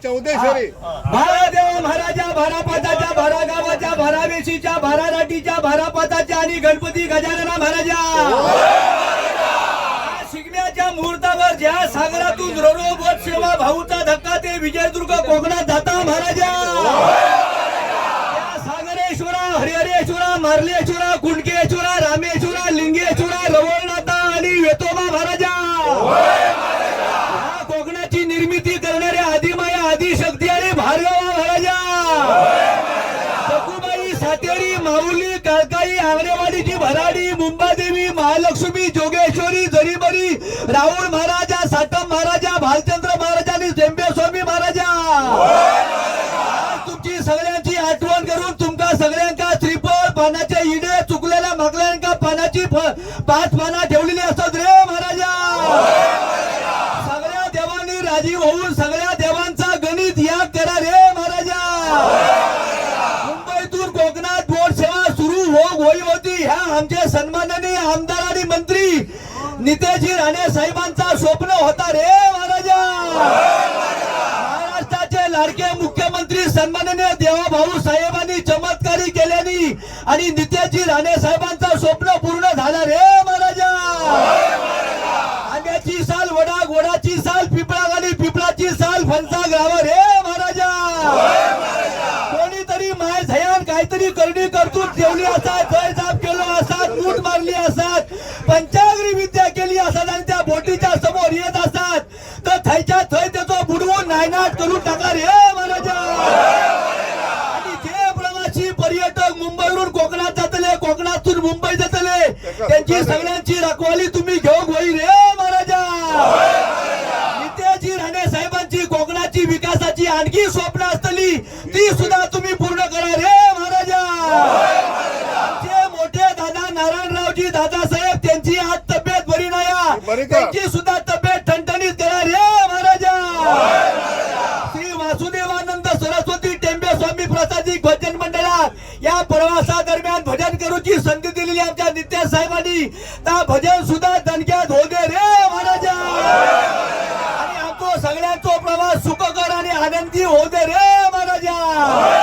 चौदेश्वरी भारादेव महाराजा भारापाताच्या भारागावाच्या भारावेशीच्या भाराराटीच्या भारापाताच्या आणि गणपती गजानना महाराजा शिगम्याच्या मुहूर्तावर ज्या सागरातून रोरो बोट सेवा भाऊचा धक्का ते विजयदुर्ग कोकणात जाता महाराजा सागरेश्वरा हरिहरेश्वरा मार्लेश्वरा कुंडकेश्वरा रामेश्वरा लिंगेश्वरा रवळनाथा आणि वेतोबा महाराजा कोकणाची निर्मिती करणाऱ्या आदिमाया आदिशक्ती आणि भार्गवा महाराजा सकुबाई सातेरी माऊली काळकाई आंगणेवाडीची भराडी मुंबादेवी महालक्ष्मी जोगेश्वरी जरीबरी राहुल महाराजा साटम महाराजा भालचंद्र महाराजा आणि जेंबेस्वामी महाराजा तुमची सगळ्यांची आठवण करून तुमका सगळ्यांका श्रीफळ पानाचे इडे चुकलेल्या मागल्यांका पानाची 5 पाना ठेवलेली असतात रे महाराजा सगळ्या देवांनी राजीव होऊन सगळ्या देवांचा गणित याग करा रे महाराजा मुंबईतून कोकणात बोट सेवा सुरू होती ह्या आमचे सन्माननीय आमदार आणि मंत्री नितेशजी राणे साहेबांचा स्वप्न होता रे महाराजा महाराष्ट्राचे लाडके मुख्यमंत्री सन्माननीय देवाभाऊ साहेबांनी चमत्कारी केल्यानी आणि नितेशजी राणे साहेबांचा स्वप्न पूर्ण झाला रे महाराजा आंब्याची साल वडा गोडाची साल पिपळागाली पिपळाची साल फणसा गावा रे महाराजा कोणीतरी माय झयान काहीतरी करणी कर्तूत ठेवली असतात जय जाप केलो असतात मूठ मारली असतात पंचाग्री विद्या केली असतात आणि त्या बोटीच्या समोर येत असतात तर थैच्या थै त्याचं बुडवून नायनाट करून टाका रे महाराजा आणि जे प्रवासी पर्यटक मुंबईवरून कोकणात जातले कोकणातून मुंबई जातले त्यांची सगळ्यांची रखवाली तुम्ही घेऊन होई रे महाराजा नितेशजी राणे साहेबांची कोकणाची विकासाची आणखी स्वप्न असतली ती सुद्धा तुम्ही पूर्ण करा रे महाराजा जे मोठे दादा नारायणरावजी दादासाहेब त्यांची आज तब्येत बरी नाही त्यांची सुद्धा तब्येत ठणठणीत करा रे महाराजा श्री वासुदेवानंद सरस्वती टेंबे स्वामी प्रसादी भजन मंडळात या प्रवासादरम्यान भजन करूची संधी दिलेली आमच्या नितेश साहेबांनी त्या भजन सुद्धा दणक्यात होऊ दे रे महाराजा आणि आमचा सगळ्यांचा प्रवास सुखकर आणि आनंदी होऊ दे रे महाराजा